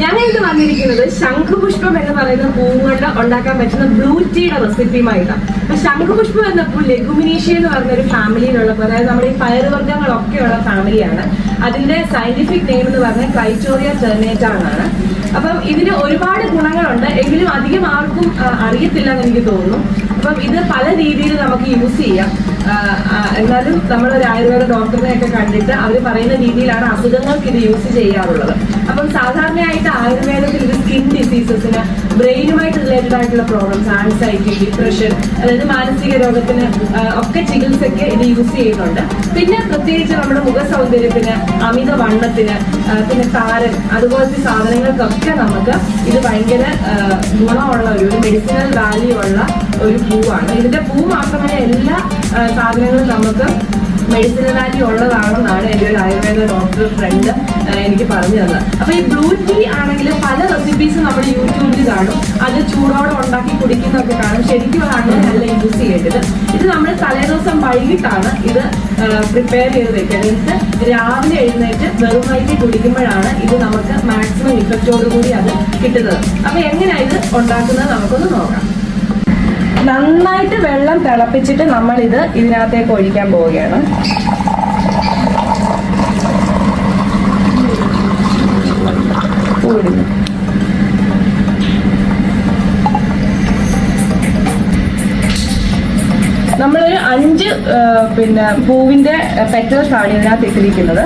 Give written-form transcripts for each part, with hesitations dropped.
ഞങ്ങൾ ഇത് വന്നിരിക്കുന്നത് ശംഖുപുഷ്പം എന്ന് പറയുന്ന പൂ കൊണ്ട് ഉണ്ടാക്കാൻ പറ്റുന്ന ബ്ലൂ ടീയുടെ റെസിപ്പിയുമായിട്ടാണ്. അപ്പൊ ശംഖുപുഷ്പം എന്ന പൂ ലെഗുമിനേഷ്യ എന്ന് പറഞ്ഞ ഒരു ഫാമിലിയിലുള്ള, അതായത് നമ്മുടെ ഈ പയറുവർഗ്ഗങ്ങളൊക്കെയുള്ള ഫാമിലിയാണ്. അതിന്റെ സയന്റിഫിക് നെയിം എന്ന് പറഞ്ഞാൽ ക്രൈറ്റോറിയ ടെർനേറ്റ എന്നാണ്. അപ്പം ഇതിന് ഒരുപാട് ഗുണങ്ങളുണ്ട്, എങ്കിലും അധികം ആർക്കും അറിയത്തില്ല എന്ന് എനിക്ക് തോന്നുന്നു. അപ്പം ഇത് പല രീതിയിൽ നമുക്ക് യൂസ് ചെയ്യാം. എന്നാലും നമ്മളൊരു ആയുർവേദ ഡോക്ടറിനെയൊക്കെ കണ്ടിട്ട് അവർ പറയുന്ന രീതിയിലാണ് അസുഖങ്ങൾക്ക് ഇത് യൂസ് ചെയ്യാറുള്ളത്. അപ്പം സാധാരണയായിട്ട് ആയുർവേദത്തിൽ ഇത് സ്കിൻ ഡിസീസസിന്, ബ്രെയിനുമായിട്ട് റിലേറ്റഡ് ആയിട്ടുള്ള പ്രോബ്ലംസ്, ആൻസൈറ്റി, ഡിപ്രഷൻ, അതായത് മാനസിക രോഗത്തിന് ഒക്കെ ചികിത്സയ്ക്ക് ഇത് യൂസ് ചെയ്യുന്നുണ്ട്. പിന്നെ പ്രത്യേകിച്ച് നമ്മുടെ മുഖ സൗന്ദര്യത്തിന്, അമിത വണ്ണത്തിന്, പിന്നെ താരൻ, അതുപോലത്തെ സാധനങ്ങൾക്കൊക്കെ നമുക്ക് ഇത് ഭയങ്കര ഗുണമുള്ള ഒരു മെഡിസിനൽ വാല്യൂ ഉള്ള ഒരു പൂവാണ്. ഇതിന്റെ പൂ മാത്രമല്ല എല്ലാ സാധനങ്ങളും നമുക്ക് മെഡിസിനൽ വാല്യൂ ഉള്ളതാണെന്നാണ് എൻ്റെ ഒരു ആയുർവേദ ഡോക്ടർ ഫ്രണ്ട് എനിക്ക് പറഞ്ഞു തന്നത്. അപ്പൊ ഈ ബ്ലൂ ടീ ആണെങ്കിൽ പല റെസിപ്പീസും നമ്മൾ യൂട്യൂബിൽ കാണും, അത് ചൂടോടെ ഉണ്ടാക്കി കുടിക്കുന്നതൊക്കെ കാണും. ശരിക്കും അങ്ങനെയല്ല യൂസ് ചെയ്യേണ്ടത്. ഇത് നമ്മൾ തലേദിവസം വൈകിട്ടാണ് ഇത് പ്രിപ്പയർ ചെയ്ത് വെക്കേണ്ടത്. എന്നിട്ട് രാവിലെ എഴുന്നേറ്റ് വെറും വയറ്റിൽ കുടിക്കുമ്പോഴാണ് ഇത് നമുക്ക് മാക്സിമം ഇഫക്റ്റോടുകൂടി അത് കിട്ടുന്നത്. അപ്പൊ എങ്ങനെയാണ് ഇത് ഉണ്ടാക്കുന്നത് നമുക്കൊന്ന് നോക്കാം. നന്നായിട്ട് വെള്ളം തിളപ്പിച്ചിട്ട് നമ്മൾ ഇത് ഇതിനകത്തേക്ക് ഒഴിക്കാൻ പോവുകയാണ്. നമ്മളൊരു 5 പൂവിന്റെ പെറ്റൽസ് ആണ് ഇതിനകത്ത് ഇട്ടിരിക്കുന്നത്.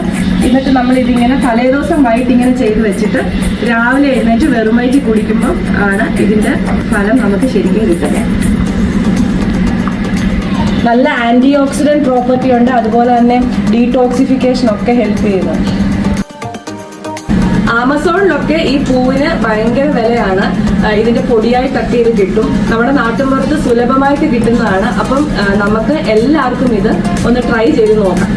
എന്നിട്ട് നമ്മൾ ഇതിങ്ങനെ തലേദിവസം വൈകിട്ട് ഇങ്ങനെ ചെയ്ത് വെച്ചിട്ട് രാവിലെ എഴുന്നേറ്റ് വെറും വയറ്റിൽ കുടിക്കുമ്പോൾ ആണ് ഇതിന്റെ ഫലം നമുക്ക് ശരിക്കും കിട്ടുന്നത്. നല്ല ആന്റി ഓക്സിഡന്റ് പ്രോപ്പർട്ടി ഉണ്ട്, അതുപോലെ തന്നെ ഡീടോക്സിഫിക്കേഷൻ ഒക്കെ ഹെൽപ്പ് ചെയ്യുന്നു. ആമസോണിലൊക്കെ ഈ പൂവിന് ഭയങ്കര വിലയാണ്. ഇതിന്റെ പൊടിയായിട്ടൊക്കെ ഇത് കിട്ടും. നമ്മുടെ നാട്ടിൻപുറത്ത് സുലഭമായിട്ട് കിട്ടുന്നതാണ്. അപ്പം നമുക്ക് എല്ലാവർക്കും ഇത് ഒന്ന് ട്രൈ ചെയ്ത് നോക്കാം.